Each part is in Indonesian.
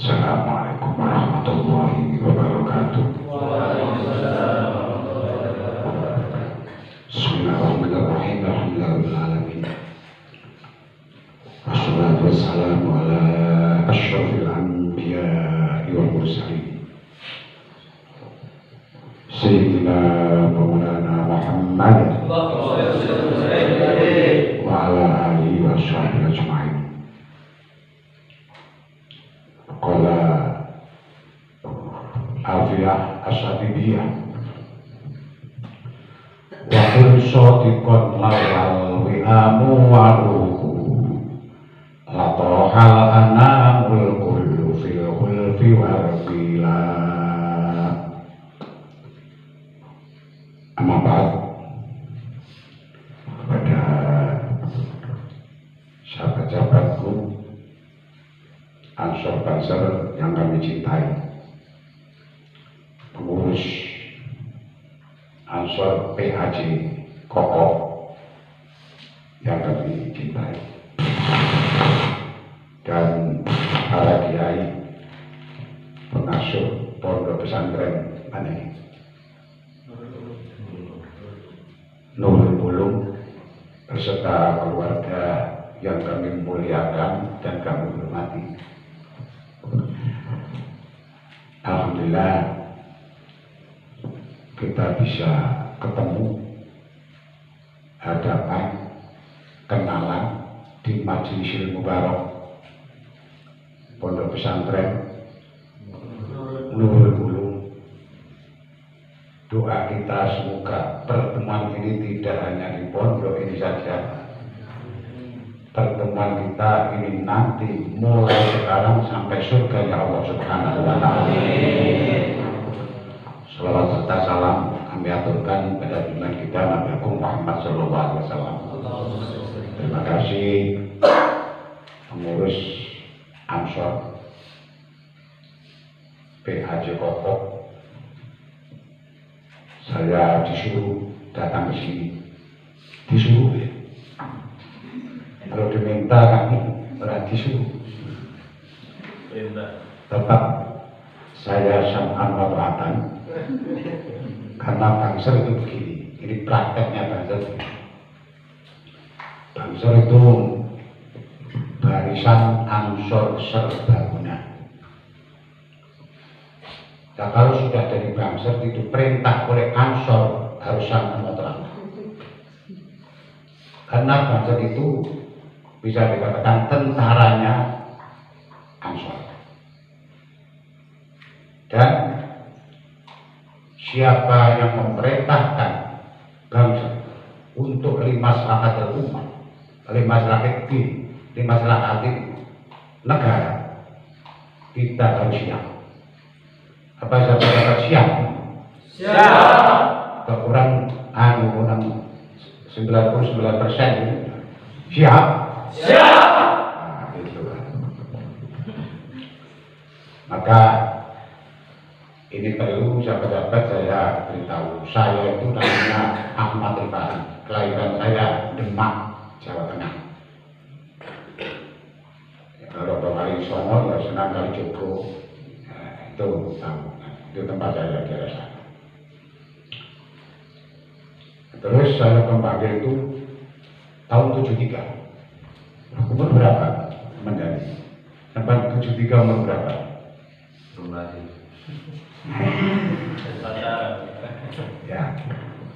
Assalamualaikum warahmatullahi wabarakatuh. Bismillahirrahmanirrahim. Alhamdulillahirabbil alamin. Wassalatu wassalamu ala asyrafil anbiya'i wal mursalin. Sayyidina Maulana Muhammad wa ala alihi wa sahbihi ajma'in. Qala Alfiyah As-Satibiyah wa qul shadiqan lawal wi'amu wa'ruhu latohal anamul kullu fil khulfi warqila. Amma ba'd. Kepada sahabat-sahabatku Ansor Banser yang kami cintai, pengurus Ansor PHJ Kokoh yang kami cintai, dan para kiai pengasuh pondok pesantren Nurul Ulum beserta keluarga yang kami muliakan dan kami hormati. Alhamdulillah kita bisa ketemu hadapan kenalan di Majlisil Mubarak Pondok Pesantren Nurul Ulum. Doa kita semoga pertemuan ini tidak hanya di pondok ini saja, pertemuan kita ini nanti mulai sekarang sampai surga ya Allah Subhanahu wa ta'ala. Salawat serta salam kami aturkan pada junjungan kita Nabi Agung Muhammad sallallahu alaihi wasallam. Terima kasih pengurus Ansor PHJ Kokoh. Saya disuruh datang ke sini, disuruh ya. Kalau diminta kami berarti disuruh. Tetap saya sam'an wa ta'atan. Karena Banser itu begini, ini prakteknya Banser. Banser itu barisan Ansor serbaguna. Nah, kalau sudah dari Banser itu perintah oleh Ansor harus sam'an wa ta'atan. Karena Banser itu bisa dikatakan tentaranya Ansor. Dan siapa yang memerintahkan bangsa untuk limaslahatil umat, limaslahatil din, limaslahatil negara, kita harus siap. Apa saja kata siap? Siap. Kurang 99% ini siap. Siap. Nah, itu. Maka ini perlu sahabat-sahabat saya beritahu, saya itu namanya Ahmad Rifai, kelahiran saya Demak, Jawa Tengah. Ya, kalau Kali Songo ya Senang Kali Joko, nah, itu tempat saya di sana. Terus saya kembali itu tahun 73. Umur berapa? Menjadi sampai 73 umur berapa? Ya,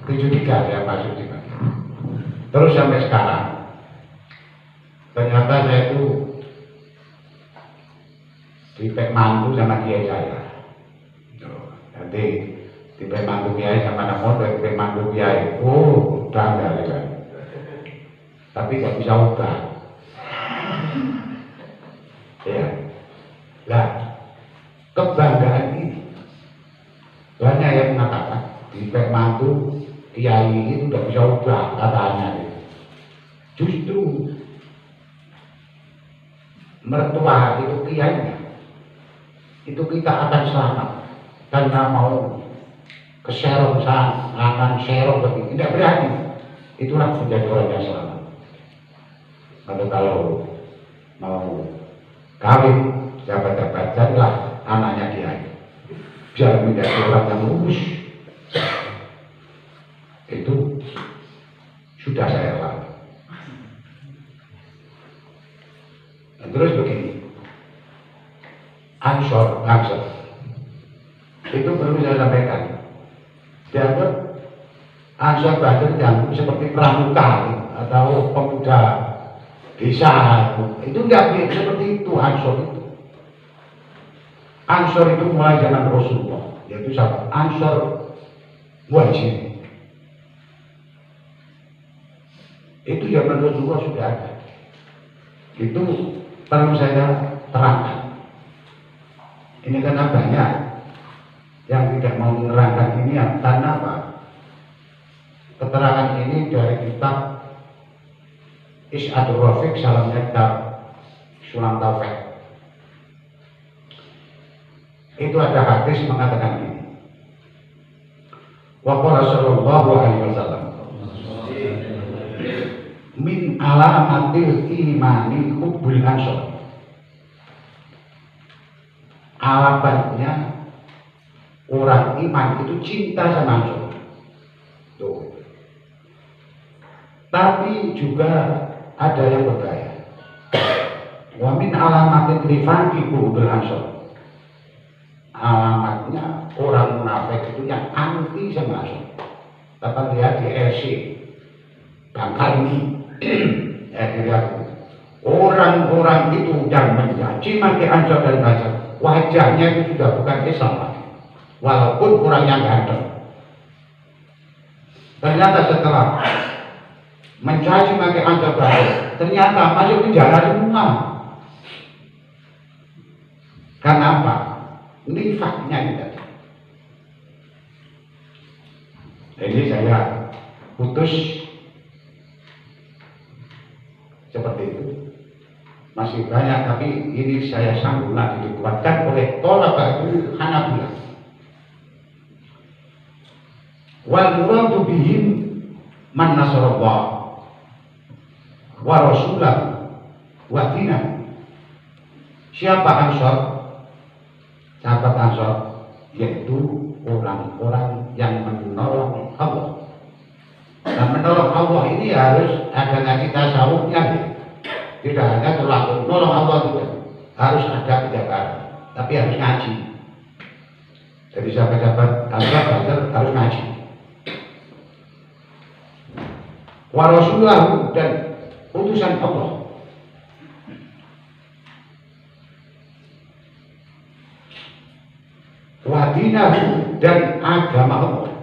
73 saya masuk di sana. Terus sampai sekarang ternyata saya itu dipek mantu sama kiai saya. Nanti dipek mantu kiai sama anak muda, dipek mantu kiai. Oh, udah enggak ya. Tapi gak bisa ubah. Ya. Lah, kebanggaan ini banyak yang mengatakan dipek mantu kiai itu tidak bisa ubah katanya. Justru mertua itu kiainya itu kita akan selamat karena mau ke serong sana, akan serong tapi tidak berani, itulah menjadi orang yang selamat. Lalu kalau mau kawin, jabat-jabat, jadilah menjadi orang yang lurus itu sudah saya lalui. Nah, terus begini, Ansor itu perlu saya sampaikan. Dianggap Ansor Banten dianggap seperti pramuka atau pemuda desa, itu tidak seperti itu. Ansor itu mulai zaman Rasulullah, yaitu sahabat Ansor Muhajirin. Itu zaman Rasulullah sudah ada. Itu perlu saya terangkan. Ini karena banyak yang tidak mau menerangkan ini karena apa? Keterangan ini dari kitab Is'adur Rafiq, salamnya kitab Sulam Taufik. Itu ada hadis mengatakan ini. Wa qala sallallahu alaihi wasallam, min alamatil imani hubbul ansor. Alamatnya orang iman itu cinta sama Ansor. Tuh. Tapi juga ada yang berbahaya. Wa min alamatil nifaqi hubbul ansor. Alamatnya orang munafik itu yang anti sama Ansor. Dapat lihat di RC Bangkal ini. Orang-orang itu yang mencaci maki Ansor dan Ansor, wajahnya itu sudah bukan Islam lagi, walaupun orang yang ganteng. Ternyata setelah mencaci maki Ansor dan Ansor, ternyata masuk penjara semua. Karena apa? Nifaknya tidak. Jadi saya putus seperti itu. Masih banyak, tapi ini saya sambung lagi dikuatkan oleh Tolabul Hanabiyah. Wal muradu bihim man nasarallah wa rasulahu wa dinahu. Siapa Ansor? Sahabat Ansor yaitu orang-orang yang menolong Allah. Dan menolong Allah ini harus ada ngaji tasawufnya. Tidak hanya terlalu menolong Allah, tidak. Harus ada penjagaan, tapi harus ngaji. Jadi sahabat-sahabat Allah harus ngaji. Wa rasulahu, dan utusan Allah. Wa dinahu, dan agama Allah.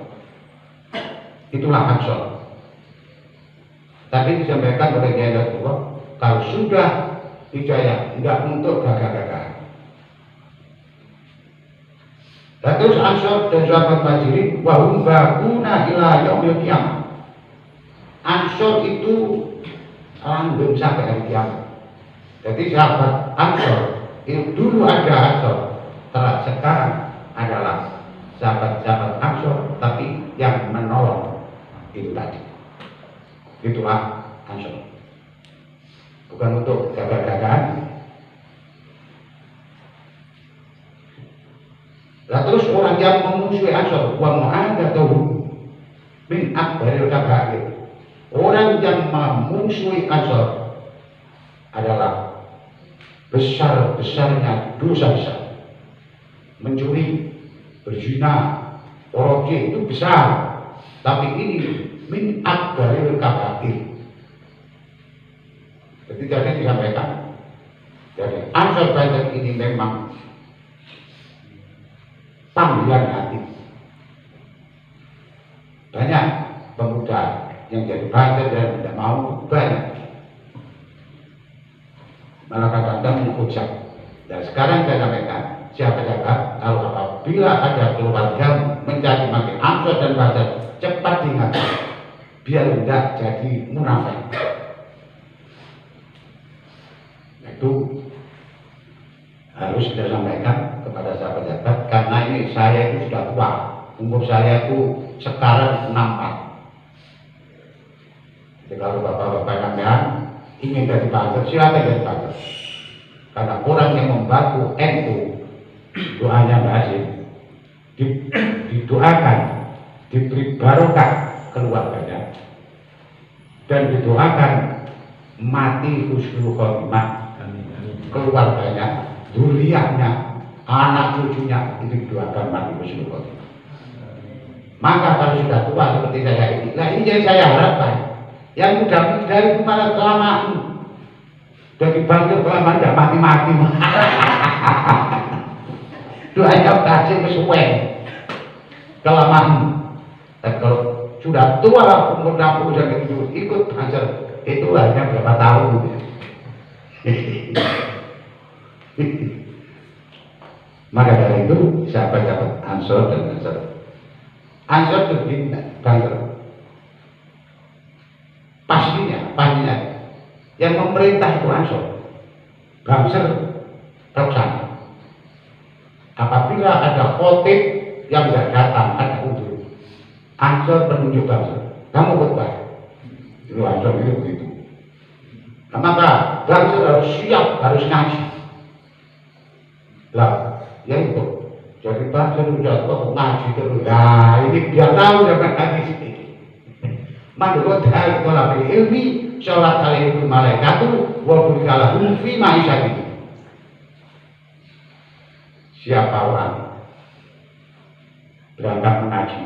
Itulah Ansor. Tapi disampaikan oleh Kiai Rasulullah, kalau sudah hidayah, tidak untuk gagah-gagah. Dan terus Ansor dan sahabat Muhajirin wahum bakuna ila yaumil qiyamah. Ansor itu langgeng sampai hari kiamat. Jadi sahabat Ansor itu dulu ada Ansor, sekarang adalah sahabat-sahabat Ansor, tapi yang menolong itu tadi. Itulah Ansor. Bukan untuk gagah-gagahan. Nah, terus orang yang memusuhi Ansor, wa mu'adatuhu min akbaril kabair. Orang yang memusuhi Ansor adalah besar-besarnya dosa besar. Mencuri, berzina, korupsi itu besar. Tapi ini min akbaril kabair. Jadi tadi disampaikan, jadi Ansor Banten ini memang panggilan hati. Banyak pemuda yang jadi Banten dan tidak mau, banyak. Malah kadang-kadang menghujat. Dan sekarang saya sampaikan, siapa-siapa kalau apabila ada keluarga menjadi maki Ansor dan Banten, cepat diingat, biar tidak jadi munafik. Itu harus kita sampaikan kepada sahabat-sahabat, karena ini saya itu sudah tua, umur saya itu sekarang 64. Jadi kalau bapak-bapak kalian ingin jadi Banten, silakan jadi Banten. Karena orang yang membantu NU doanya Mbak Hasim didoakan diberi barokah keluarganya dan didoakan mati husnul khotimah keluarganya, dzurriyyahnya, anak cucunya itu didoakan mati husnul khotimah. Maka kalau sudah tua seperti saya ini, nah ini yang saya harapkan. Yang muda-muda itu malah kelamaan. Dari banjir kelamaan tidak mati-mati. Doanya berhasil kesuwen. Kelamaan. Dan kalau sudah tua umur 60 dan itu ikut banjir, itu hanya berapa tahun. Maka dari itu siapa dapat ansor dan ansor. Ansor itu banjir. Pastinya yang memerintah itu ansor. Bangser terlaksana. Apabila ada khotib yang tidak datang, ada udur, ansor penunjuk bangser. Kamu khotbah. Itu ansor itu begitu. Nah, maka bangser harus siap, harus ngaji. Lah, yang itu jadi bangser sudah kok ngaji terus. Nah, ini biar tahu jangan ngaji sini. Menurut hal tolak ilmi, sholat alaihi malaikatu, wa burkalahum fi ma'isyati. Siapa orang berangkat mengaji,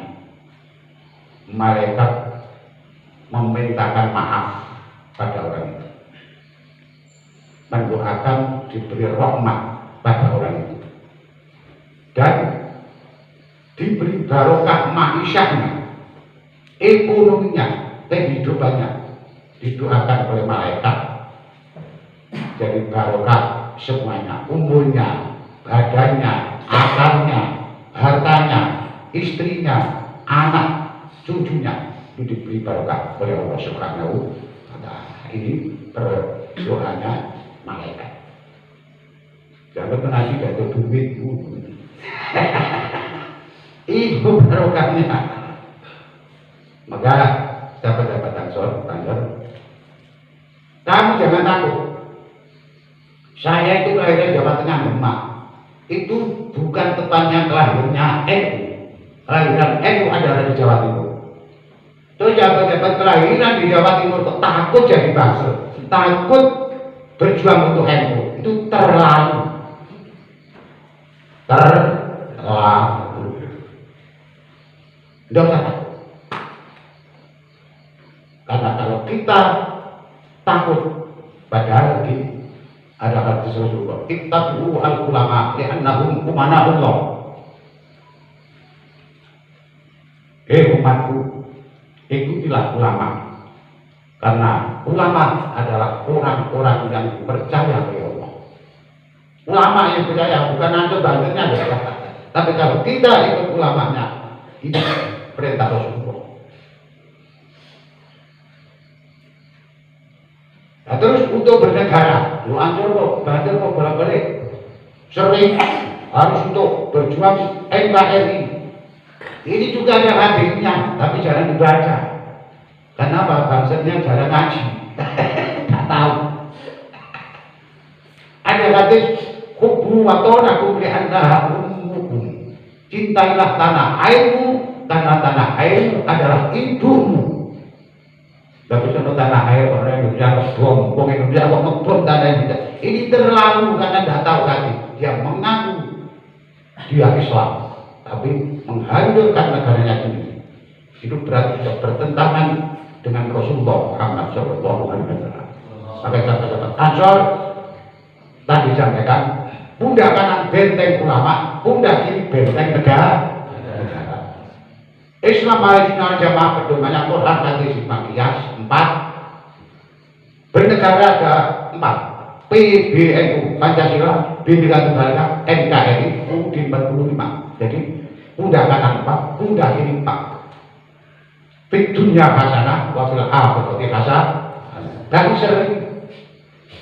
malaikat memintakan maaf pada orang itu, mendoakan diberi rahmat pada orang itu, dan diberi barokah ma'isyahnya, ekonominya, kehidupannya didoakan oleh malaikat. Jadi barokah semuanya, umurnya, badannya, akalnya, hartanya, istrinya, anak, cucunya itu diberi barokah oleh Allah Subhanahu wa Ta'ala. Ini doanya malaikat. Jangan mengaji dari duitmu. Itu barokahnya. Maka dapat ansor, kamu jangan takut. Saya itu lahirnya Jawa Tengah, Demak. Itu bukan tempatnya kelahirnya NU. Kelahiran NU adalah di Jawa Timur. Terus jabat-jabat kelahiran di Jawa Timur kok takut jadi bangsa, takut berjuang untuk NU. Itu terlalu. Tidak usah takut. Karena kalau kita takut, padahal begini, ada hadis Rasulullah, ittabi'u al-ulama li'annahum umana'ullah. Umatku, ikutilah ulama, karena ulama adalah orang-orang yang percaya kepada Allah. Ulama yang percaya, bukan antum bantunya, tapi kalau kita ikut ulamanya, ini perintah Rasulullah. Nah, terus untuk bernegara, lu anjur kok, banjir kok bolak-balik, sering harus untuk berjuang NKRI. Ini juga ada hadisnya, tapi jangan dibaca. Kenapa? Bangsanya jarang ngaji. Tak tahu. Ada hadis, hubbu wa ta'nakum li'annaha ummukum. Cintailah tanah airmu, karena tanah airmu adalah ibumu. Tapi contoh tanah air orang Indonesia ngebom, Indonesia kok ngebom tanah Indonesia. Ini terlalu karena tidak tahu tadi. Dia mengaku dia Islam, tapi menghancurkan negaranya sendiri. Itu berarti sudah bertentangan dengan Rasulullah Muhammad SAW. Sampai dapat ansor tadi sampaikan, pundak kanan benteng ulama, pundak kiri benteng negara. Islam Malaysia Jamaah pedomannya Quran hadis Makiyas 4. Bernegara ada 4. PBNU Pancasila, Bhinneka Tunggal Ika, NKRI, UUD 45. Jadi pundak kanan 4, pundak kiri 4. Fitunya hasanah, wafil akhirati hasanah. Dan sering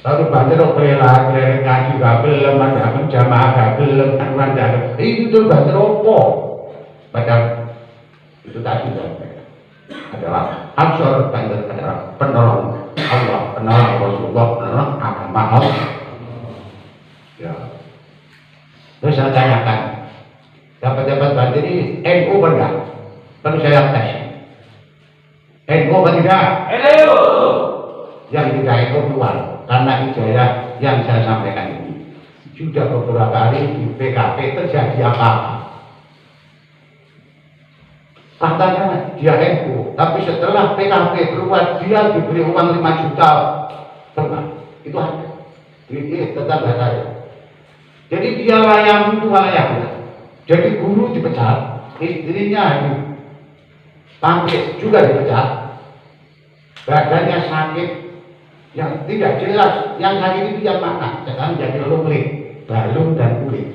lalu banjir bela ngaji gak belum, ada jamaah gak belum, anuan gak belum. Itu banjir opo. Padahal itu tadi adalah ansor, banjir adalah penolong Allah, penolong Rasulullah, penolong agama Allah. Ya. Terus saya tanyakan, dapat banjir ini NU benar. Perlu saya tes. NU apa tidak? NU. Yang tidak NU keluar. Karena ijazah yang saya sampaikan ini sudah beberapa kali di PKP terjadi apa-apa. Katanya dia NU, tapi setelah PKP keluar dia diberi uang 5 juta. Pernah. Itu ada. Ini tetap saya. Jadi dia layak itu layak. Jadi guru dipecat, istrinya dipanggil juga dipecat, badannya sakit yang tidak jelas, yang sakit itu yang mana? Sekarang jadi kulit, balung dan kulit.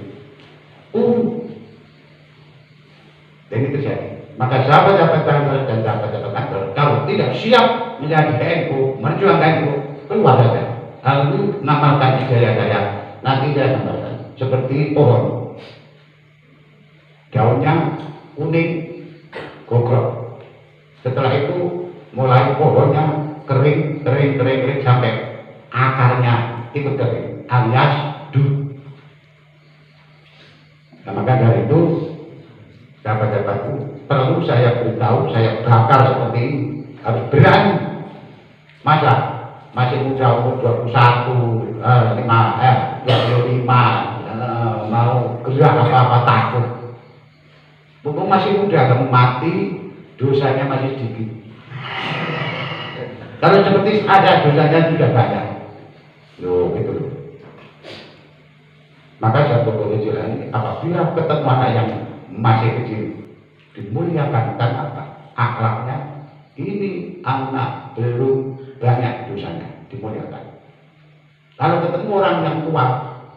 Dan itu terjadi. Maka sahabat-sahabat kantor dan sahabat-sahabat kantor kalau tidak siap menjadi NU, menjuangkan NU, keluar saja. Lalu namalkan ijazah nanti saya tambahkan seperti pohon. Daunnya kuning, gogrok. Setelah itu mulai pohonnya kering sampai akarnya ikut kering, alias dud. Nah, maka dari itu, sahabat-sahabatku, perlu saya beritahu, saya bakar seperti ini, harus berani. Masa masih muda umur 21, 25, mau gerak apa-apa takut. Mumpung masih muda, kamu mati, dosanya masih sedikit. Kalau seperti ada dosanya sudah banyak. Loh, gitu loh. Maka satu kebetulan apabila ketemu anak yang masih kecil, dimuliakan karena apa? Akhlaknya, ini anak belum banyak dosanya, dimuliakan. Kalau ketemu orang yang tua,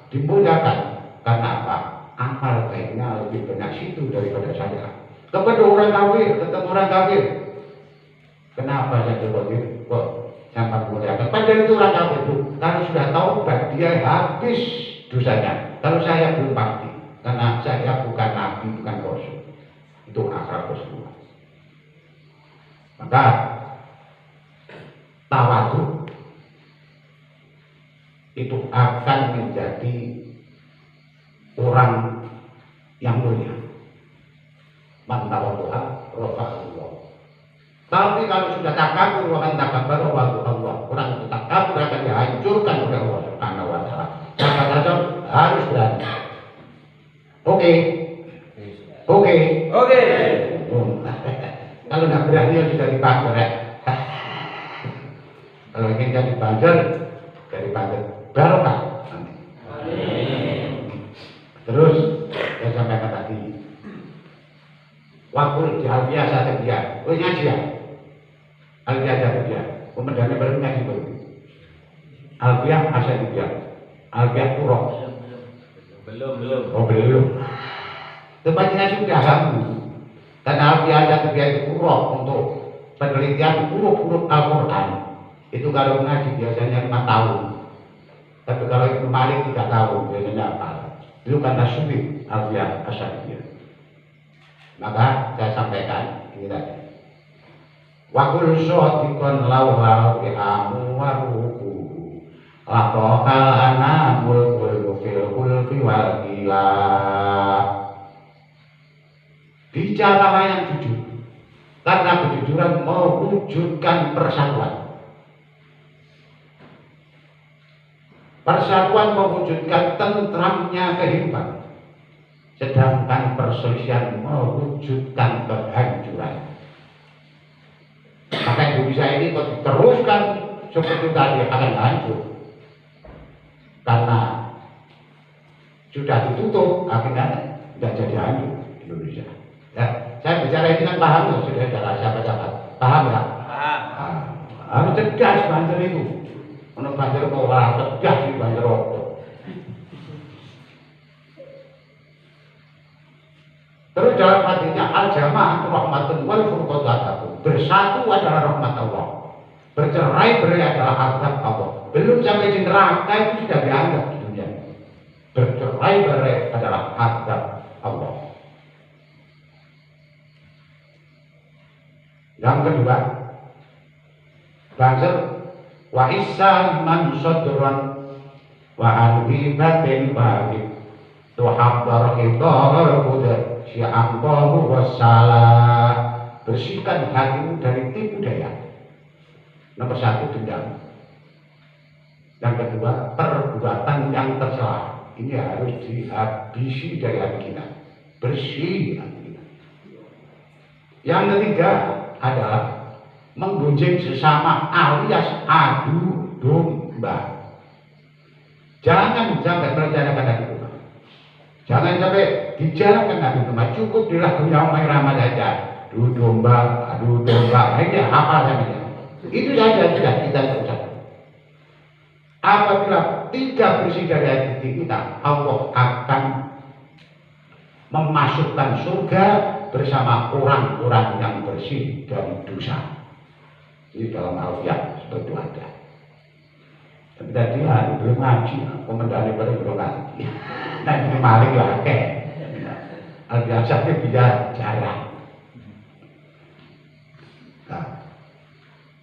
dimuliakan karena apa? Amal baiknya lebih banyak situ daripada saya. Kepada orang kafir, ketemu orang kafir. Kenapa saya kafir? Kok sampai muliakan? Padahal itu orang kafir itu, kalau sudah taubat dia habis dosanya. Kalau saya belum pasti, karena saya bukan nabi, bukan rasul. Itu akhlak Rasulullah. Maka tawadhu itu akan menjadi orang yang mulia. Man tawadhu'a rafa'ahullah. Tapi kalau sudah takabur, orang takabur Allah. Orang itu takabur akan dihancurkan oleh Allah Subhanahu wa taala. Maka harus berani. Oke. Kalau tidak berani ya sudah dipajar ya. Kalau ingin jadi banjar, dari banjar barokah. Terus saya sampaikan tadi, waktu di Alfiah saya kerja, ngaji ya. Alfiah saya kerja, pemedani baru ngaji baru. Alfiah asal dia, Alfiah kurang. Belum. Oh belum. Tempatnya sudah kamu. Dan Alfiah saya kerja itu kurang untuk penelitian huruf-huruf Al-Quran. Itu kalau ngaji biasanya 5 tahun. Tapi kalau Ibnu Malik 3 tahun biasanya apa? Itu karena sulit Alfiah Asy'ariyah. Maka saya sampaikan ini tadi. Wa qul shadiqan law bi'amu wa ruhu. Laqal anamul kullu fil kulfi wal ila. Bicaralah yang jujur. Karena kejujuran mewujudkan persatuan. Persatuan mewujudkan tentramnya kehidupan, sedangkan perselisihan mewujudkan kehancuran. Maka Indonesia ini kalau diteruskan seperti tadi akan hancur, karena sudah ditutup, akhirnya tidak jadi hancur Indonesia. Ya, saya bicara ini kan paham ya, sudah ada siapa-siapa paham ya? Paham. Harus tegas banjir itu. Menurut banjir kok orang tegas di banjir rokok. Terus dalam hadisnya al-jama'ah rahmatun wal furqatan. Bersatu adalah rahmat Allah. Bercerai-berai adalah azab Allah. Belum sampai di neraka itu sudah dianggap di dunia. Bercerai-berai adalah azab Allah. Yang kedua, banjir wa isal man sadran wa albi batin bagi tuhabbar idhar qudar syi'amtahu wassalah. Bersihkan hatimu dari tipu daya. Nomor 1 dendam. Yang kedua, perbuatan yang tercela. Ini harus dihabisi dari hati kita. Bersih hati kita. Yang ketiga adalah menggunjing sesama alias adu domba. Jangan sampai merencanakan adu domba. Jangan sampai dijalankan adu domba. Cukup di lagunya Omay Rahmat saja. Adu domba, adu domba. Ini apa namanya? Itu saja sudah kita ucapkan. Apabila tidak bersih dari hati kita, Allah akan memasukkan surga bersama orang-orang yang bersih dari dosa. Ini dalam Al-Fatihah seperti itu ada. Tapi tadi belum ngaji, komentarnya baru belum ngaji. Nah ini maling lah Al-Fatihah bisa jarang. Nah,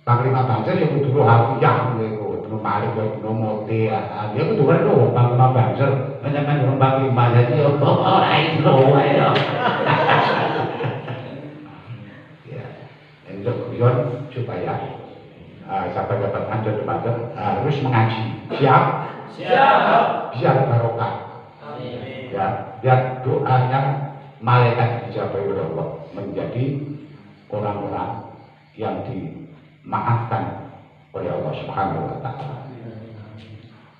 Panglima Bangsa ya kudu Al-Fatihah niku, maling ya kudu mote ya. Dia kudu lho Panglima Bangsa, menyang urung Panglima jadi ya ora iso wae. Ya. Ini tujuan supaya sahabat-sahabat anjur teman harus mengaji. Siap? Siap. Biar barokah. Amin. Ya, biar doanya malaikat dijabai oleh Allah menjadi orang-orang yang dimaafkan oleh Allah Subhanahu wa taala.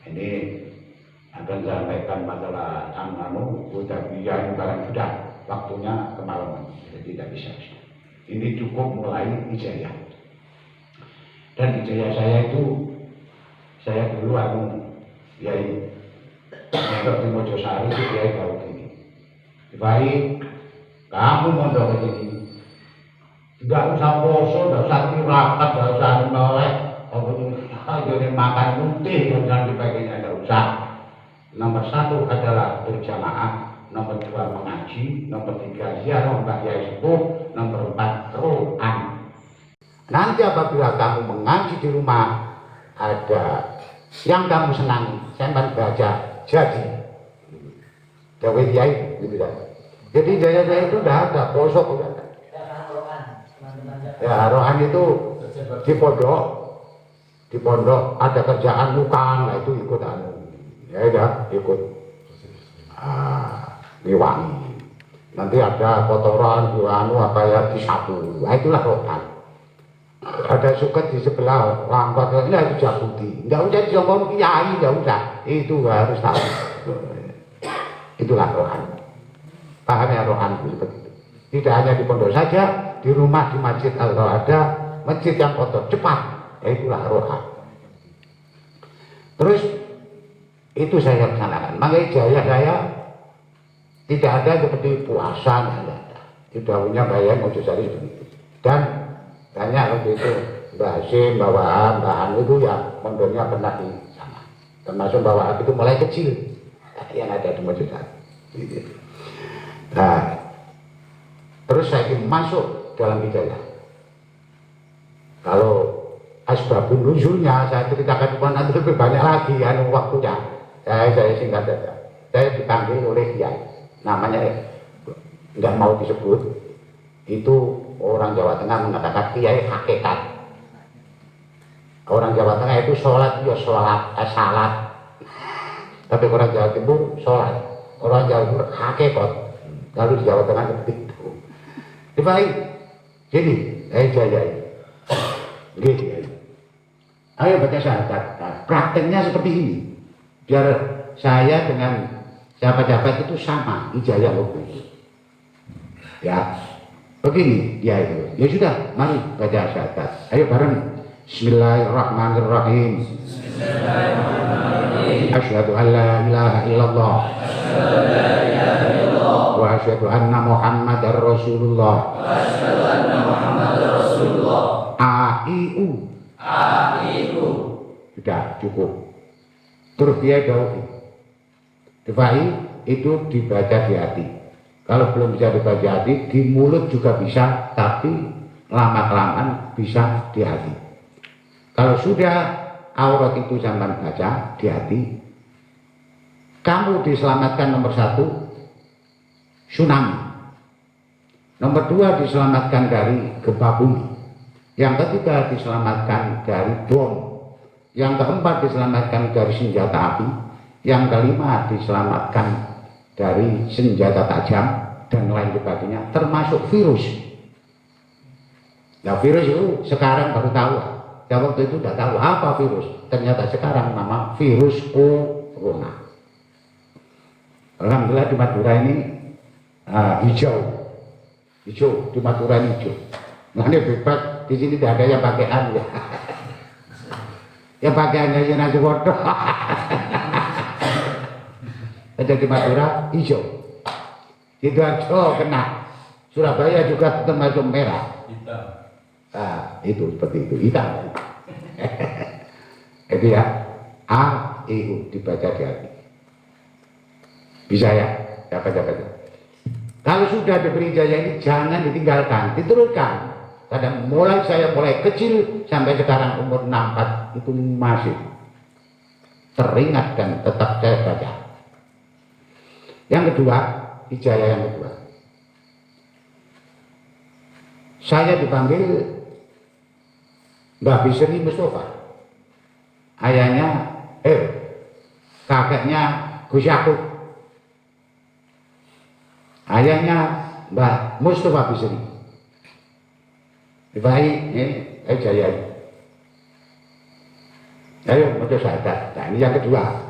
Ini akan saya sampaikan masalah udah biaya barang sudah waktunya kemalaman, jadi tidak bisa. Ini cukup mulai ijazah. Dan ijazah saya itu saya dulu Kiai mondok di Mojosari itu Kiai tahu ini. Baik, kamu mondok ini tidak usah poso, tidak usah tirakat, tidak usah melek, jadi makan putih dan sebagainya, tidak usah. Nomor 1 adalah berjamaah, nomor 2 mengaji, nomor 3 ziarah Mbah Yai Sepuh, nomor 4 Quran. Nanti apabila kamu mengaji di rumah, ada yang kamu senangi, sampai baca jadi Dawei Kiai gitu kan. Jadi jaya-jaya itu udah ada, poso udah ada. Ya, rohan itu di pondok ada kerjaan lukang, nah itu ikut ya udah ikut diwangi. Nanti ada kotoran apa ya disapu, nah itulah rohan. Ada suket di sebelah langkot, ini harus dijabuti. Nggak usah disombong kiai, nggak usah. Itu harus tahu. Itulah rohan. Paham ya rohan seperti itu. Tidak hanya di pondok saja, di rumah, di masjid, kalau ada masjid yang kotor cepat, itulah rohan. Terus itu saya laksanakan. Makanya jaya saya tidak ada seperti puasa, tidak ada. Itu punya bayar Mojosari begitu. Dan banyak waktu itu Mbah Hasim, Mbah Wahab, Mbah Anu itu ya pondoknya pernah di sana. Termasuk Mbah Wahab itu mulai kecil yang ada di Mojosari. Nah, terus saya masuk dalam ijazah. Kalau asbabun nuzulnya saya ceritakan nanti lebih banyak lagi waktunya. Saya singkat saja. Saya dipanggil oleh Kiai, namanya nggak mau disebut. Itu orang Jawa Tengah mengatakan Kiai hakikat. Orang Jawa Tengah itu sholat ya salat. Tapi orang Jawa Timur sholat. Orang Jawa Timur hakikat. Lalu di Jawa Tengah seperti itu. Baik. Jadi, jaya. Gitu. Ayo baca syahadat. Nah, prakteknya seperti ini. Biar saya dengan sahabat-sahabat itu sama ijazah hukum. Ya. Begini dia itu. Ya sudah, mari baca syahadat. Ayo bareng. Bismillahirrahmanirrahim. Asyhadu an la ilaha illallah. Wa asyhadu anna Muhammadar Rasulullah. AIU. Sudah cukup. Terus dia jauh. Defai itu dibaca di hati. Kalau belum bisa dibaca hati, di mulut juga bisa, tapi lama-kelamaan bisa di hati. Kalau sudah aurat itu sampai baca di hati, kamu diselamatkan nomor 1, tsunami. Nomor 2 diselamatkan dari gempa bumi. Yang ketiga diselamatkan dari bom. Yang keempat diselamatkan dari senjata api. Yang kelima diselamatkan dari senjata tajam dan lain sebagainya, termasuk virus. Nah, virus itu sekarang baru tahu. Ya, waktu itu tidak tahu apa virus. Ternyata sekarang nama virus corona. Alhamdulillah di Madura ini hijau di Madura ini hijau. Nah, ini bebas, di sini tidak ada yang pakaian ya. Yang pakaiannya yang nasi bodoh. Ada di Madura hijau, Sidoarjo kena, Surabaya juga termasuk merah. Hitam. Nah, itu seperti itu, hitam. Jadi ya, A, I, U dibaca di hati. Bisa ya, baca. Kalau sudah diberi ijazah ini jangan ditinggalkan, diteruskan. Kadang saya mulai kecil sampai sekarang umur 64 itu masih teringat dan tetap saya baca. Yang kedua, ijazah yang kedua. Saya dipanggil Mbah Bisri Mustafa. Ayahnya, kakeknya Gus Yakub. Ayahnya Mbah Mustafa Bisri. Baik, ini ijazah. Ayo, mau syahadat. Nah, ini yang kedua.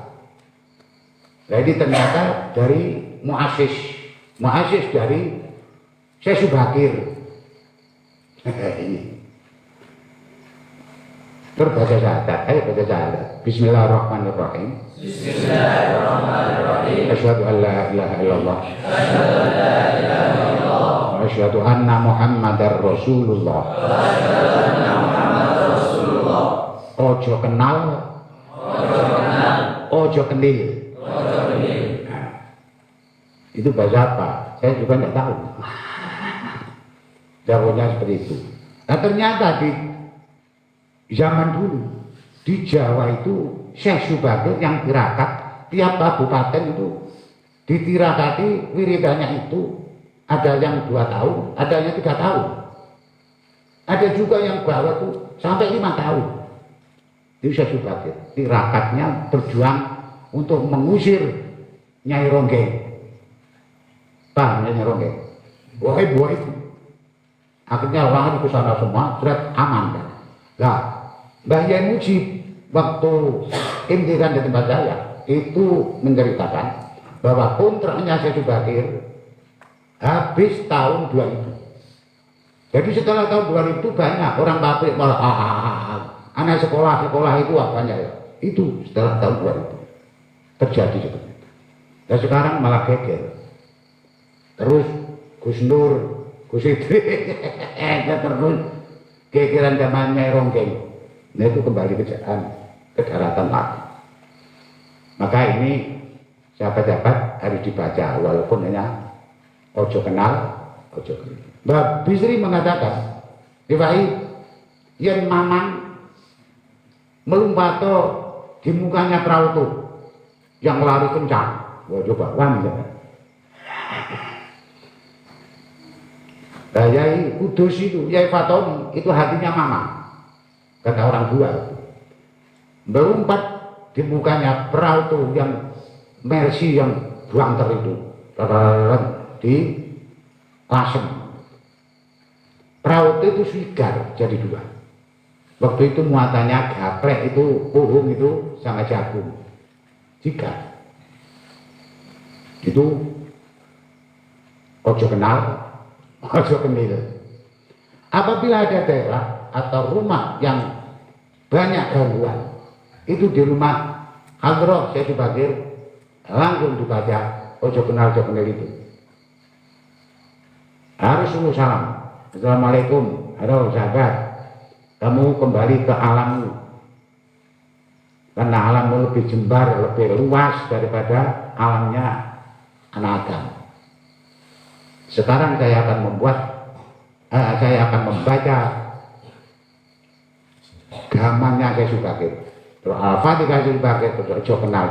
Jadi ternyata dari muasis dari Syekh Subakir. Ini. Terus baca syahadat. Ayo baca syahadat. Bismillahirrahmanirrahim. Bismillahirrahmanirrahim. Asyhadu an la ilaha illallah. Asyhadu an la ilaha illallah. Asyhadu anna Muhammadar Rasulullah. Asyhadu anna Muhammadar Rasulullah. Ojo kenal. Ojo kenil. Itu bahasa apa? Saya juga tidak tahu. Jawabnya seperti itu. Nah, ternyata di zaman dulu di Jawa itu Syekh Subakir yang tirakat tiap kabupaten itu ditirakati wiridannya itu ada yang 2 tahun, ada yang 3 tahun. Ada juga yang bawa tuh sampai 5 tahun. Itu Syekh Subakir tirakatnya berjuang untuk mengusir Nyai Ronggeng. Paham Nyai Ronggeng? Wahai buah itu. Akhirnya orang itu sana semua, sudah aman kan. Nah, Mbah Yai Mujib waktu intikan di tempat saya itu menceritakan bahwa kontraknya Syekh Subakir habis tahun 2000. Jadi setelah tahun 2000 banyak orang pabrik malah anak sekolah itu apanya ya. Itu setelah tahun 2000 terjadi seperti itu. Dan sekarang malah geger. Terus Gus Nur, Gus Idris, terus gegeran zamannya Ronggeng. Nah itu kembali ke daratan lagi. Maka ini sahabat-sahabat harus dibaca walaupun hanya ojo kenal, ojo kenal. Mbah Bisri mengatakan, Diwai, yen mamang melumpato di mukanya perahu itu yang lari kencang. Wah coba, wani ya. Nah, Yai Kudus itu, Yai Fatoni itu hatinya mama, kata orang tua. Berumpat di mukanya perahu itu yang Mercy yang buangter itu, di Lasem. Perahu itu swigar jadi 2. Waktu itu muatannya gaplek itu, puhung itu sama jagung. 3. Itu ojo kenal, ojo kenil. Apabila ada daerah atau rumah yang banyak gangguan, itu di rumah Hadroh Syekh Subakir langsung dibaca ojo kenal itu. Harus dulu salam. Assalamualaikum, halo sahabat, kamu kembali ke alammu. Karena alammu lebih jembar, lebih luas daripada alamnya anak Adam. Sekarang saya akan membaca gamannya Syekh Subakir. Terus Al-Fatihah Syekh Subakir, ojo kenal.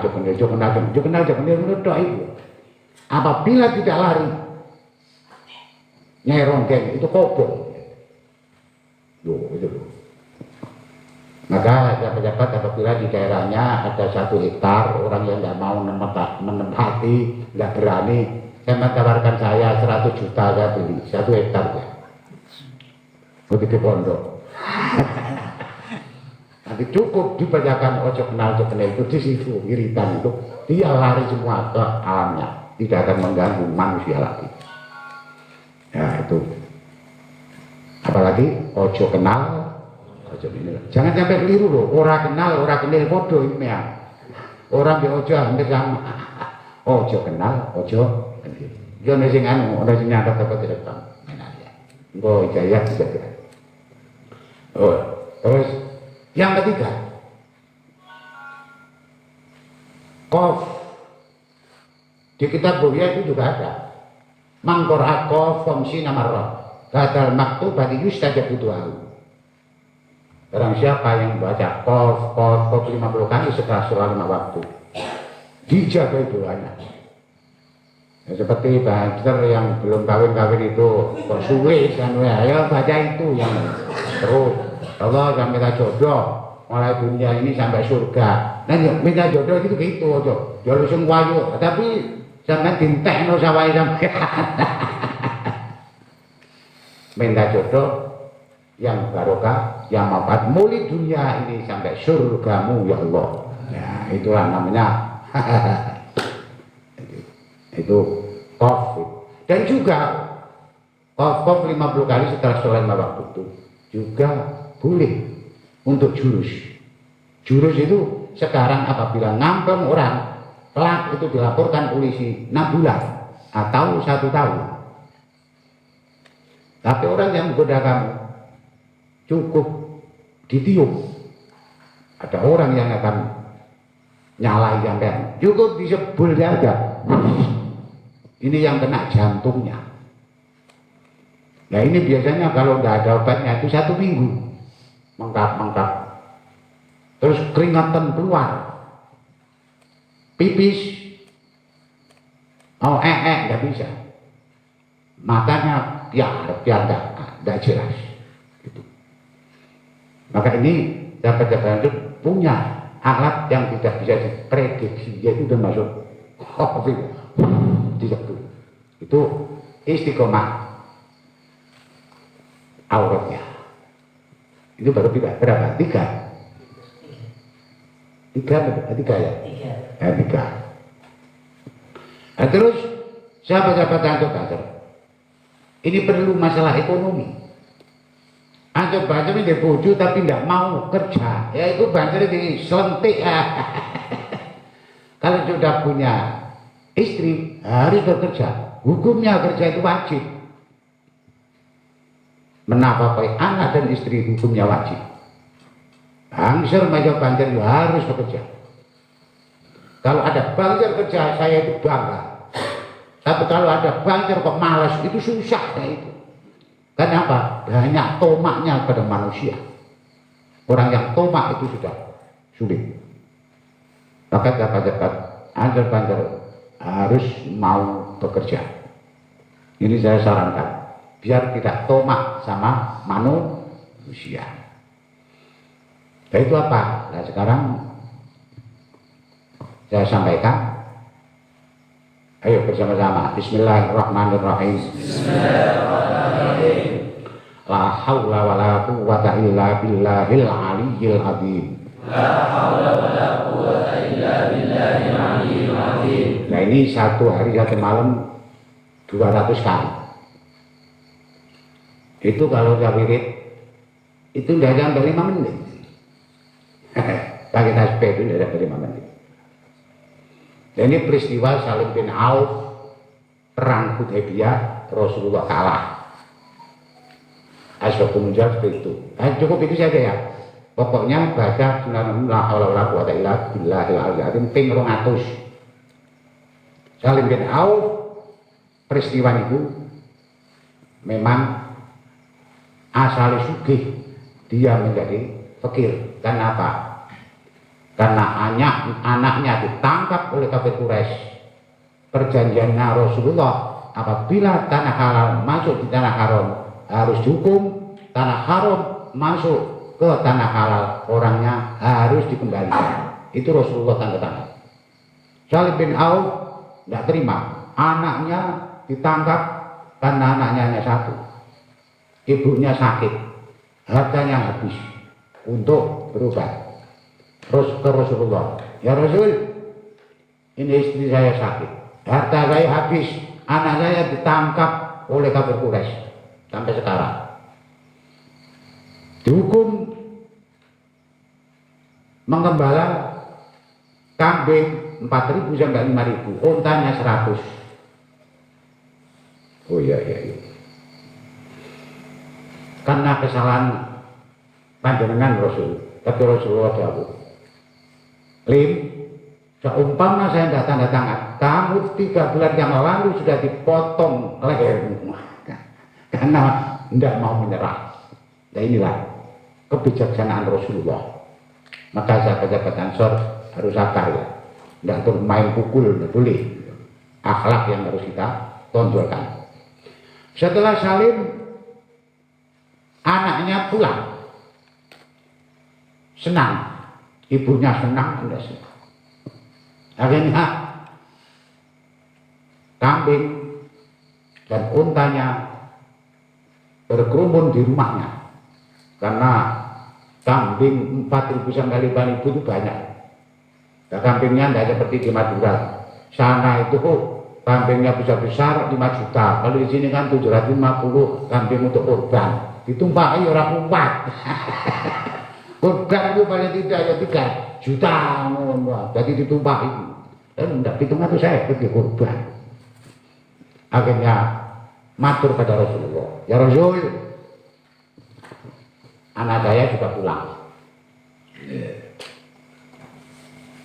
Apabila tidak lari, Nyai Ronggeng itu kobong. Loh, itu loh. Maka pejabat apabila di daerahnya ada 1 hektar, orang yang nggak mau menempati, nggak berani, saya menawarkan saya 100 juta saya beli 1 hektar ya. Begitu pondok. Nanti cukup dibacakan ojo kenal itu di situ wiritan itu dia lari semua ke alamnya, tidak akan mengganggu manusia lagi. Ya itu. Apalagi ojo kenal, ojo ini. Jangan sampai keliru loh. Orang kenal, orang kenal bodoh ini ya. Orang di ojo hampir sama. Ojo kenal, ojo kenal. Jangan sing anu, orang sing nyatet apa tidak tahu. Engko jaya juga. Oh, terus yang ketiga, qaf. Di kitab Buya itu juga ada. Mangkor qaf famsi namarrah. Kadal maktubati yustajabu du'ahu. Barang siapa yang baca qaf 50 kali setelah sholat 5 waktu, dijaga doanya. Ya, seperti baca yang belum kawin itu kok sulit kan, ya baca itu yang terus Allah akan minta jodoh mulai dunia ini sampai surga. Nah minta jodoh itu gitu aja, jodoh semua yuk, tapi sampai dintekno sawai sampai minta jodoh yang barokah, yang manfaat mulai dunia ini sampai surgamu ya Allah. Ya itulah namanya itu qaf. Dan juga qaf 50 kali setelah sholat 5 waktu itu juga boleh untuk jurus. Jurus itu sekarang apabila ngampem orang pelak itu dilaporkan polisi 6 bulan atau 1 tahun. Tapi orang yang menggoda kamu cukup ditiup. Ada orang yang akan nyalai sampean, cukup disebul saja. Ini yang kena jantungnya. Nah ini biasanya kalau nggak ada obatnya itu 1 minggu mengkap. Terus keringatan keluar, pipis, nggak bisa. Matanya biar nggak jelas. Gitu. Maka ini dapat itu punya alat yang tidak bisa diprediksi, yaitu termasuk COVID. Itu istiqomah auratnya. Itu baru berapa? 3 ya? 3. Nah, terus sahabat-sahabat antum, ini perlu masalah ekonomi. Antum ini dia bojo tapi tidak mau kerja, ya itu banjir diselentik. Kalau sudah punya istri harus bekerja. Hukumnya kerja itu wajib. Menafkahi anak dan istri hukumnya wajib. Hangsur majo banjir harus bekerja. Kalau ada banjir kerja saya itu bangga. Tapi kalau ada banjir kok malas itu susah kayak itu. Kenapa? Banyak tomaknya pada manusia. Orang yang tomak itu sudah sulit. Maka cepat-cepat banjir harus mau bekerja. Ini saya sarankan biar tidak tomak sama manusia. Nah itu apa? Nah sekarang saya sampaikan. Ayo bersama-sama. Bismillahirrahmanirrahim. Bismillahirrahmanirrahim. La haula wa la quwwata illa billahil aliyyil azim. La haula wa la quwwata illa billahil aliyyil azim. Nah ini 1 hari 1 malam 200 kali. Itu kalau saya wirid itu tidak sampai 5 menit. Pakai tasbih itu tidak sampai 5 menit. Dan ini peristiwa Salim bin Auf perang Hudaybiyah, Rasulullah kalah. Asbabun nuzul seperti itu. Nah, cukup itu saja ya. Pokoknya baca la haula wala quwwata illa billahil aliyyil azim ping 200. Salim bin Auf peristiwa itu memang asal sugih, dia menjadi fakir. Karena apa? Karena anaknya ditangkap oleh kafir Quraisy. Perjanjiannya Rasulullah apabila tanah halal masuk di tanah haram harus dihukum, tanah haram masuk ke tanah halal orangnya harus dikembalikan. Itu Rasulullah tanda tangan. Salih bin Auf tidak terima, anaknya ditangkap karena anaknya hanya satu, ibunya sakit, hartanya habis untuk berobat. Terus ke Rasulullah, ya Rasul, ini istri saya sakit, harta saya habis, anak saya ditangkap oleh kafir Quraisy sampai sekarang. Dihukum menggembala kambing 4.000 sampai 5.000, untanya 100. Oh iya. Karena kesalahan panjenengan Rasul, tapi Rasulullah jawab, Lim, seumpama saya tidak tanda tangan, kamu 3 bulan yang lalu sudah dipotong lehermu karena tidak mau menyerah. Nah inilah kebijaksanaan Rasulullah. Maka sahabat-sahabat Ansor harus sabar ya, tidak terus main pukul, tidak boleh. Akhlak yang harus kita tonjolkan. Setelah Salim, anaknya pulang, senang, ibunya senang, anda senang. Akhirnya kambing dan untanya berkerumun di rumahnya karena kambing 4.000 sampai 5.000 itu banyak. Nah, kambingnya tidak seperti di Madura. Sana itu kambingnya besar 5 juta. Kalau di sini kan 750 kambing untuk kurban. Ditumpahi orang kuat. Kurban itu paling tidak ya 3 juta. Jadi ditumpahi. Dan tidak hitung itu saya pergi kurban. Akhirnya matur pada Rasulullah, ya Rasul, anak saya juga pulang.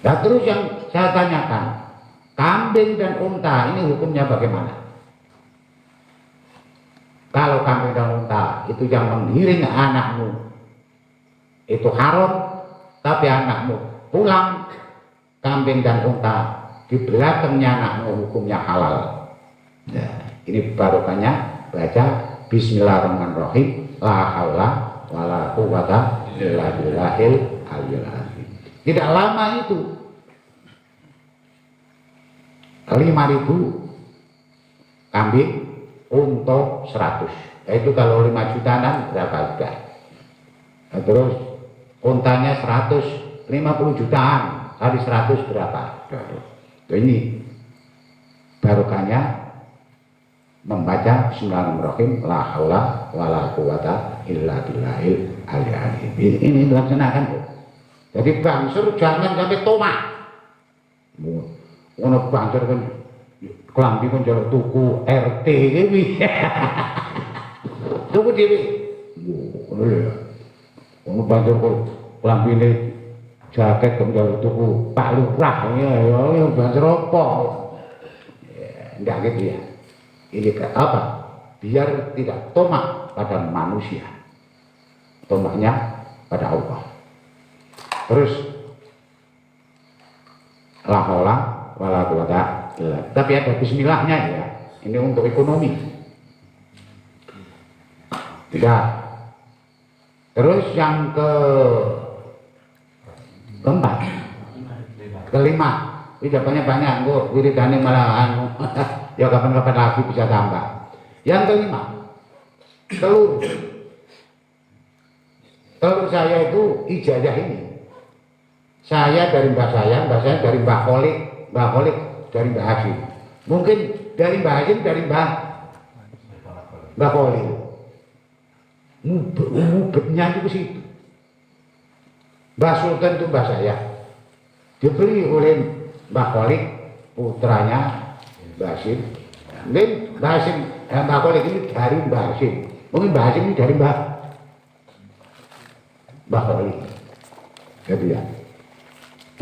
Nah terus yang saya tanyakan, kambing dan unta ini hukumnya bagaimana? Kalau kambing dan unta itu yang menggiring anakmu itu haram, tapi anakmu pulang, kambing dan unta di belakangnya anakmu hukumnya halal. Nah, ini barokahnya baca Bismillahirrahmanirrahim, la haula wala quwwata illa billahil aliyyil azim. Tidak lama itu 5.000 kambing untuk 100. Itu kalau 5 jutaan berapa juga. Nah, terus untanya 150 jutaan kali 100 berapa? Nah, ini barokahnya membaca Bismillahirrahmanirrahim, la haula wala quwwata illa billahil aliyyil azim. Ini dilaksanakan. Jadi bangsur jangan sampai tomak. Ono bangsur kan klambi kan jaluk tuku RT iki. Tuku dhewe. Ngono ya. Ono bangsur kok klambine jaket kok jaluk tuku Pak Lurah ya bangsur apa? Enggak gitu ya. Ini apa? Biar tidak tomak pada manusia, tomaknya pada Allah. Terus la haula wala quwwata illa. Tapi ada bismillahnya ya. Ini untuk ekonomi. Tidak. Terus yang keempat, kelima, ini banyak kok wiridane malah anu. Ya kapan-kapan lagi bisa tambah. Yang kelima, telur. Telur saya itu ijazah ini. Saya dari mbah saya dari mbah Kholik dari mbah Hasim. Mungkin dari mbah Hasim dari mbah Kholik. Mubetnya itu ke situ. Mbah Sultan itu mbah saya. Diberi oleh mbah Kholik putranya Mbah Hasim. Mungkin Mbah Hasim, Mbah Kholik ini dari Mbah Hasim. Mungkin Mbah Hasim ini dari Mbah Kholik. Jadi ya.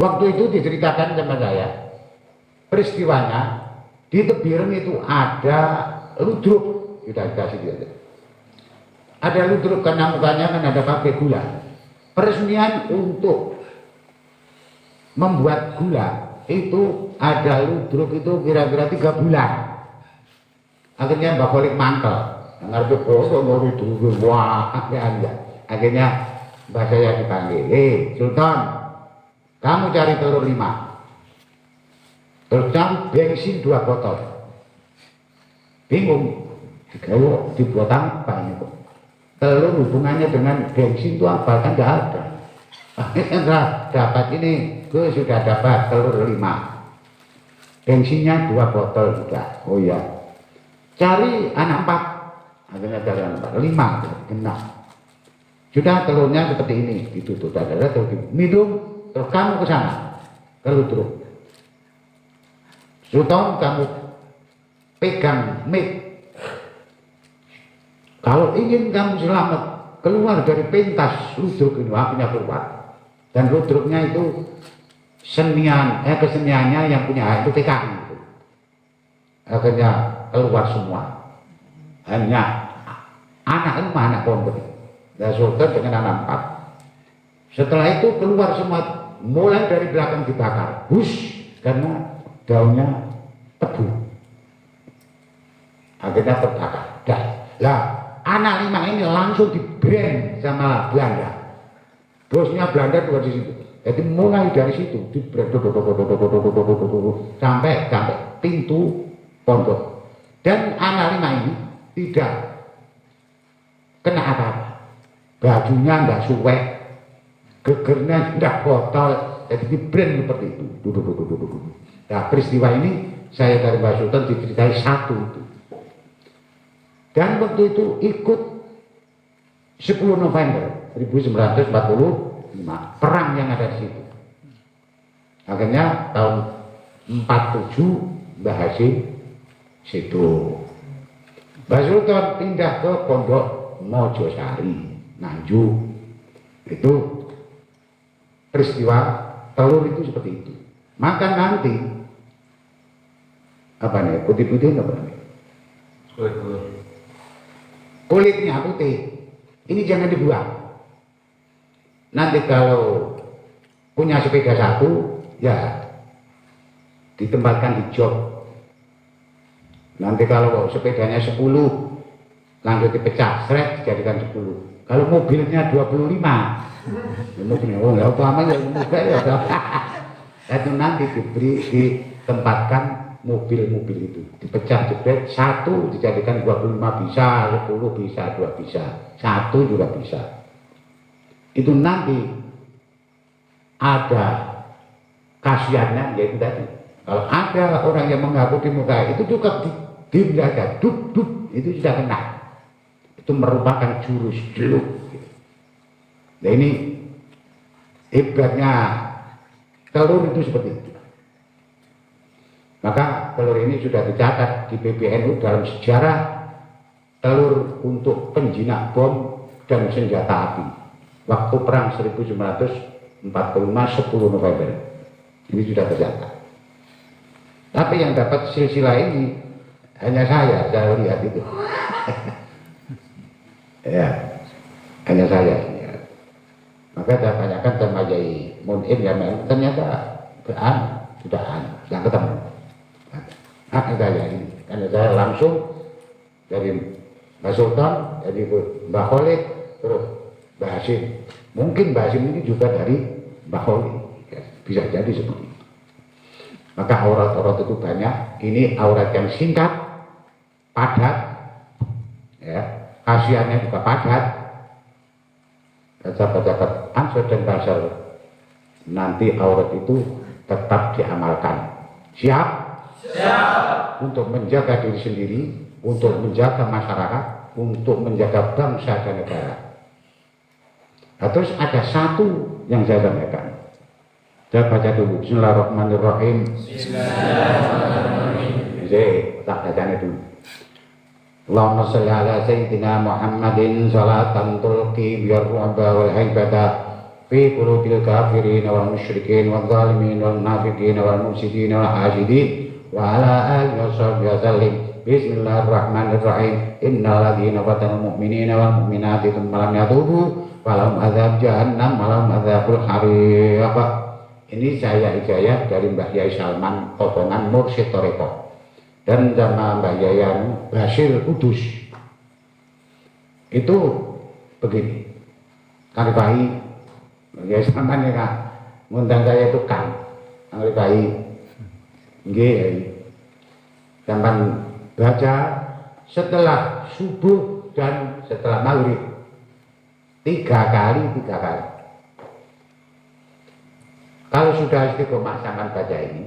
Waktu itu diceritakan sama saya, peristiwanya di tebiran itu ada ludruk, kita kasih dia. Ada ludruk karena mukanya kan ada pakai gula. Peresmian untuk membuat gula itu ada ludruk itu kira-kira 3 bulan. Akhirnya Mbak Kholik mangkel. Ngarep kok ngono dulu wah ya. Akhirnya Mbak saya dipanggil. Sultan, kamu cari telur 5. Terus kamu bensin 2 botol. Bingung. Dibuat apa ini kok? Telur hubungannya dengan bensin itu apa? Kan nggak ada. Akhirnya dapat ini, gue sudah dapat telur 5. Bensinnya 2 botol juga. Oh iya. Cari anak 4. Akhirnya cari anak 4. 5 genap. Sudah telurnya seperti ini, ditutup dada terus minum, terus kamu ke sana, ke Ludruk. Sultan kamu pegang mic. Kalau ingin kamu selamat keluar dari pentas Ludruk ini, akhirnya keluar. Dan Ludruknya itu keseniannya yang punya hak itu PKI itu. Akhirnya keluar semua. Hanya anak 5 anak pondok. Dan Sultan dengan anak 4. Setelah itu keluar semua, mulai dari belakang dibakar, karena daunnya tebu. Akhirnya terbakar. Lah, anak 5 ini langsung di-brand sama Belanda. Bosnya Belanda juga di situ. Jadi mulai dari situ di-brand sampai pintu pondok. Dan anak 5 ini tidak kena apa-apa. Bajunya enggak suwek, gegernya enggak botol, jadi di brand seperti itu. Nah, peristiwa ini saya dari Mbak Sultan diceritai 1 itu. Dan waktu itu ikut 10 November 1945, perang yang ada di situ. Akhirnya tahun 47 Mbah Hasim situ. Mbak Sultan pindah ke Pondok Mojosari, Nganjuk. Itu peristiwa telur itu seperti itu. Maka nanti apa nih, putih-putih apa nih? Kulitnya putih. Ini jangan dibuang. Nanti kalau punya sepeda 1, ya ditempatkan di jok. Nanti kalau sepedanya 10, langsung dipecah, seret dijadikan 10. Kalau mobilnya 25, mobilnya nggak apa-apa ya, itu nanti ditempatkan mobil-mobil itu, dipecah jebret, 1 dijadikan 25 bisa, 10 bisa, 2 bisa, 1 juga bisa. Itu nanti ada kasihannya, yaitu tadi, kalau ada orang yang mengaku di muka itu juga dibiarkan, itu sudah kena. Itu merupakan jurus jeluk. Nah ini hebatnya telur itu seperti itu. Maka telur ini sudah dicatat di PBNU dalam sejarah telur untuk penjinak bom dan senjata api waktu perang 1945 10 November. Ini sudah tercatat. Tapi yang dapat silsilah ini hanya saya lihat itu. Ya, hanya saya. Ya. Maka saya tanyakan sama Yai Mun'im ya, ternyata sudah ketemu. Hak saya ini, karena saya langsung dari Mbak Sultan, dari Mbak Kholik, terus Mbak Hasim. Mungkin Mbak Hasim ini juga dari Mbak Kholik, ya, bisa jadi seperti itu. Maka aurat-aurat itu banyak. Ini aurat yang singkat, padat, ya. Khasiatnya juga padat. Sahabat-sahabat Ansor dan Basel, nanti aurat itu tetap diamalkan. Siap? Siap. Untuk menjaga diri sendiri, untuk menjaga masyarakat, untuk menjaga bangsa dan negara. Nah, terus ada 1 yang saya sampaikan. Saya baca dulu. Bismillahirrahmanirrahim. Bismillahirrahmanirrahim. Jadi tak bacanya dulu. Allahumma sholli ala sayyidina Muhammadin salatan tulqi biyar ru'ba wal haibata fi qulubil kafirin wal musyrikin wal zalimin wal munafiqin wal mufsidin wal hasidin wa ala alihi wa sahbihi wa sallim. Bismillahirrahmanirrahim. Innal ladzina fatanul mu'minina wal mu'minati tsumma lam yatubu falahum adzab jahannam wa lahum adzabul hariq. Ini saya hidayah dari Mbah Yai Salman Potongan Mursyid Thariqah. dan sama Mbak Yayan Basir Kudus itu begini. Kali bayi ya sampean ya ngundang saya itu kan kali bayi nggih sampean baca setelah subuh dan setelah maghrib 3 kali. Kalau sudah istiqomah sampean baca ini,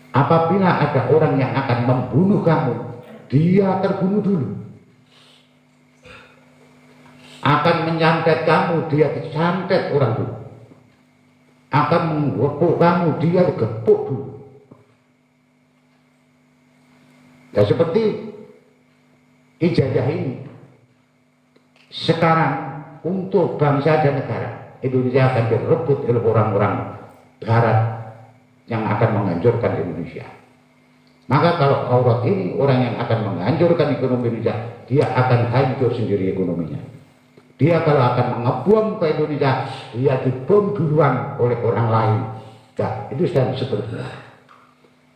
apabila ada orang yang akan membunuh kamu, dia terbunuh dulu. Akan menyantet kamu, dia disantet orang dulu. Akan menggepuk kamu, dia digepuk dulu. Dan seperti ijazah ini, sekarang untuk bangsa dan negara, Indonesia akan direbut oleh orang-orang Barat yang akan menghancurkan Indonesia. Maka kalau aurat ini orang yang akan menghancurkan ekonomi Indonesia, dia akan hancur sendiri ekonominya. Dia kalau akan mengebom ke Indonesia, dia dibom duluan oleh orang lain. Nah, itu sudah seterusnya.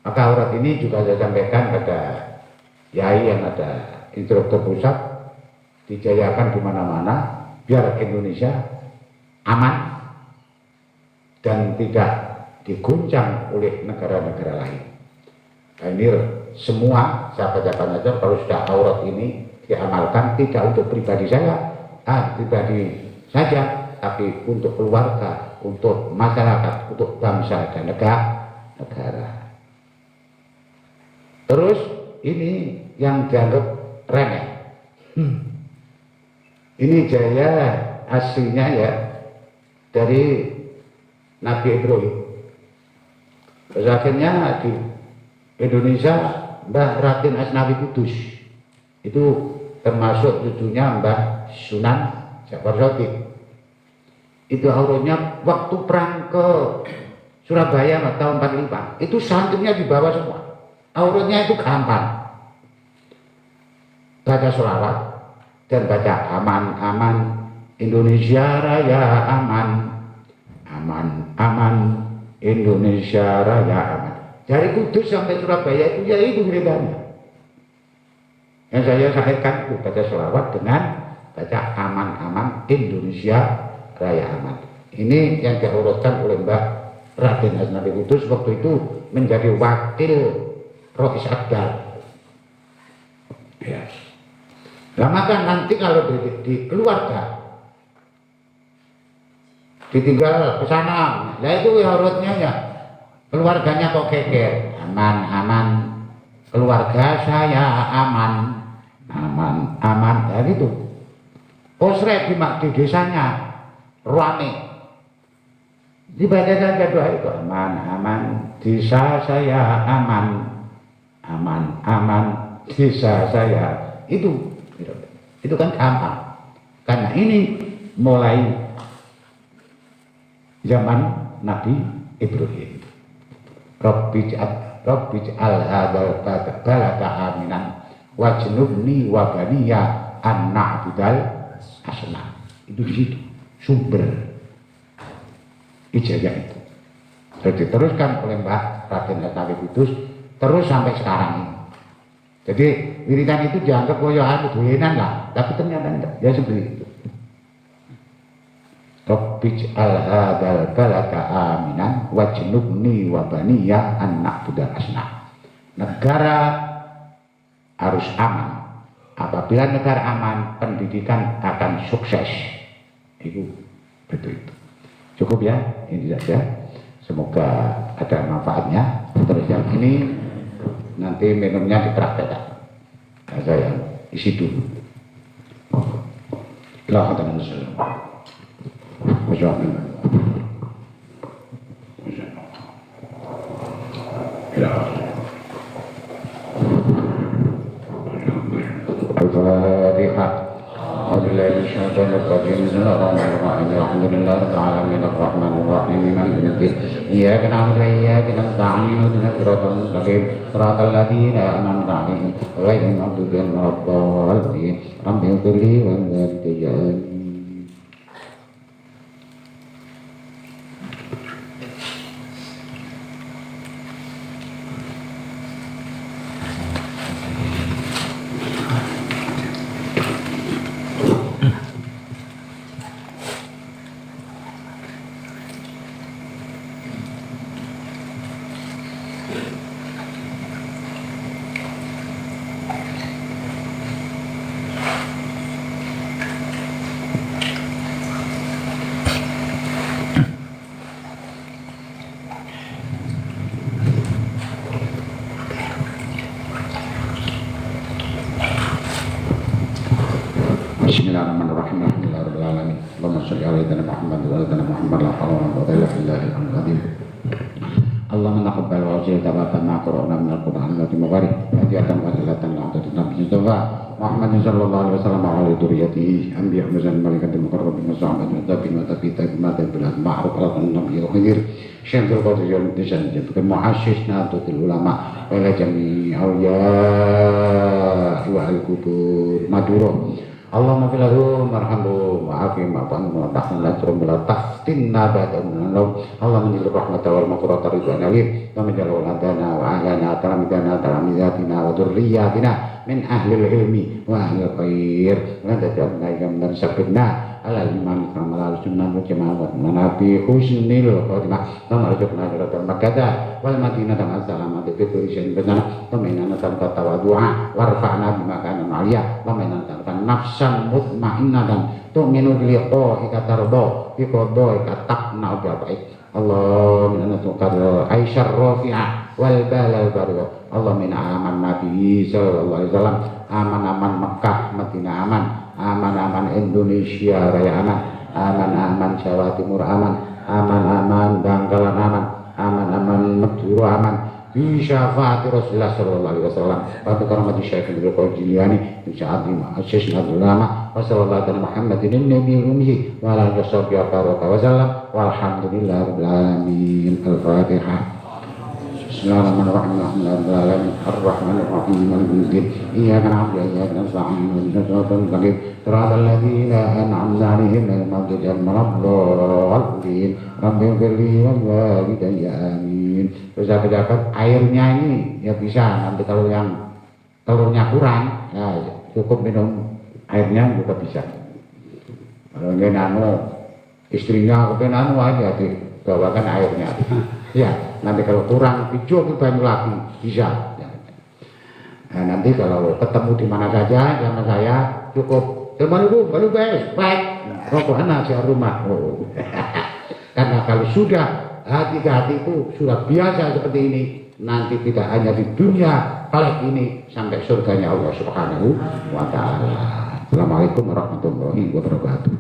Maka aurat ini juga saya sampaikan pada yai yang ada instruktur pusat, dijayakan di mana-mana biar Indonesia aman dan tidak diguncang oleh negara-negara lain. Nah, ini semua sahabat-sahabat Nazar kalau sudah aurat ini diamalkan tidak untuk pribadi saya, pribadi saja, tapi untuk keluarga, untuk masyarakat, untuk bangsa dan negara. Terus ini yang dianggap remeh. Ini jaya aslinya ya dari Nabi Ibrahim. Terus akhirnya di Indonesia Mbah Raden Asnawi Kudus itu termasuk cucunya Mbah Sunan Jafar Shodiq. Itu auratnya waktu perang ke Surabaya tahun 45 itu santrinya dibawa semua. Auratnya itu gampang, baca sholawat dan baca aman Indonesia Raya aman Indonesia Raya aman. Dari Kudus sampai Surabaya itu ya itu beritanya. Yang saya sampaikan itu baca sholawat dengan baca aman Indonesia Raya aman. Ini yang diurutkan oleh Mbak Raden Asnawi Kudus waktu itu menjadi wakil Rois Akbar. Ya. Nah, maka nanti kalau di keluarga ditinggal ke sana, lah itu ya urutnya ya keluarganya kok geger, aman keluarga saya aman, ya gitu. Posrek di desanya rame, dibaca saja doa itu aman desa saya aman desa saya itu kan gampang karena ini mulai zaman Nabi Ibrahim. Rabbij'al hadzal balada aminan wajnubni wa baniya an na'budal asnam. Itu di situ sumber ijazah itu. Terus diteruskan oleh Mbah Raden Asnawi Kudus terus sampai sekarang ini. Jadi wiridan itu dianggap koyohan dolenan lah, tapi ternyata enggak. Ya seperti itu. Rabbij'al hadzal balada aminan wajnubni wa baniya an na'budal asnam. Negara harus aman. Apabila negara aman, pendidikan akan sukses. Itu betul itu. Cukup ya, ini saja. Semoga ada manfaatnya. Terus yang ini nanti minumnya dipraktekkan. Saya isi dulu. La ilaha illallah. Al-Fatihah. Alhamdulillahirrahmanirrahim. Ar-Rahmanirrahim. Maliki yaumiddin. Iyyaka na'budu wa iyyaka nasta'in. Ihdinas siratal mustaqim. Siratal ladzina an'amta 'alaihim ghairil maghdubi 'alaihim waladdallin. Rabbi ighfir li wa li صل على سيدنا محمد وعلى سيدنا محمد لا حول ولا قوة إلا بالله العظيم. اللهم تقبل وجل تبارك ما قرأنا من القرآن المغارب هدية وسيلة لعبد النبي المصطفى محمد صلى الله عليه وسلم وعلى ذريته أنبياء ومرسلين ملائكة المقربين والصحابة والتابعين وتابعين بالمعروف على النبي وخير شيخ القدر يوم الدين المحشش نادة العلماء وإلى جميع أولياء والقبور مدعو اللهم في له مرحمه وعافيه وعافيه وتحسن لجرم ولا تفتنا بعد منهم اللهم انزل الرحمة والمغفرة رضوان عليم ومجعل أولادنا وأهلنا تلاميذنا وذرياتنا من أهل العلم وأهل الخير ولا تجعلنا من سبقنا على الإيمان كما على السنة والجماعة والنبي حسن الخاتمة ثم رزقنا جنة المكة والمدينة مع السلامة في كل شيء بسنة ثم إننا نسألك التواضع وارفعنا بمكان عالية ثم إننا نسألك نفسا مطمئنة تؤمن بلقائك ترضى بقضائك تقنع بقضائك اللهم إننا نسألك العيش الرافع والبال البريء اللهم إنا آمنا به صلى الله عليه وسلم aman Mekah Madinah aman Indonesia Raya aman Jawa Timur aman Bangkalan aman Madura aman bi syafaati Rasulullah sallallahu alaihi wasallam wa bi karamati Syekh Abdul Qadir Jilani bi sa'ati Syekh Abdul Ulama wa sallallahu alaihi Muhammadin nabiyil ummi wa ala alihi wa sallam walhamdulillahi rabbil alamin. Al-Fatihah. Bismillahirrahmanirrahim. Alhamdulillahirabbil arrahmanirrahim maliki yaumiddin iyyaka na'budu wa iyyaka nasta'in ihdinas siratal mustaqim siratal ladzina an'amta 'alaihim ghairil maghdubi 'alaihim waladdallin rabbighfirli wa walidayya amin. Pejabat airnya ini ya bisa nanti kalau yang telurnya kurang ya cukup minum airnya juga bisa. Kalau istrinya kepengen aja dibawakan airnya. Ya, nanti kalau kurang dijual banyak lagi bisa. Nah, nanti kalau ketemu di mana saja sama saya cukup teman itu baru baik rokok anak di rumah. Oh. Karena kalau sudah hati-hati itu sudah biasa seperti ini, nanti tidak hanya di dunia kelak ini sampai surganya Allah Subhanahu wa taala. Assalamualaikum warahmatullahi wabarakatuh.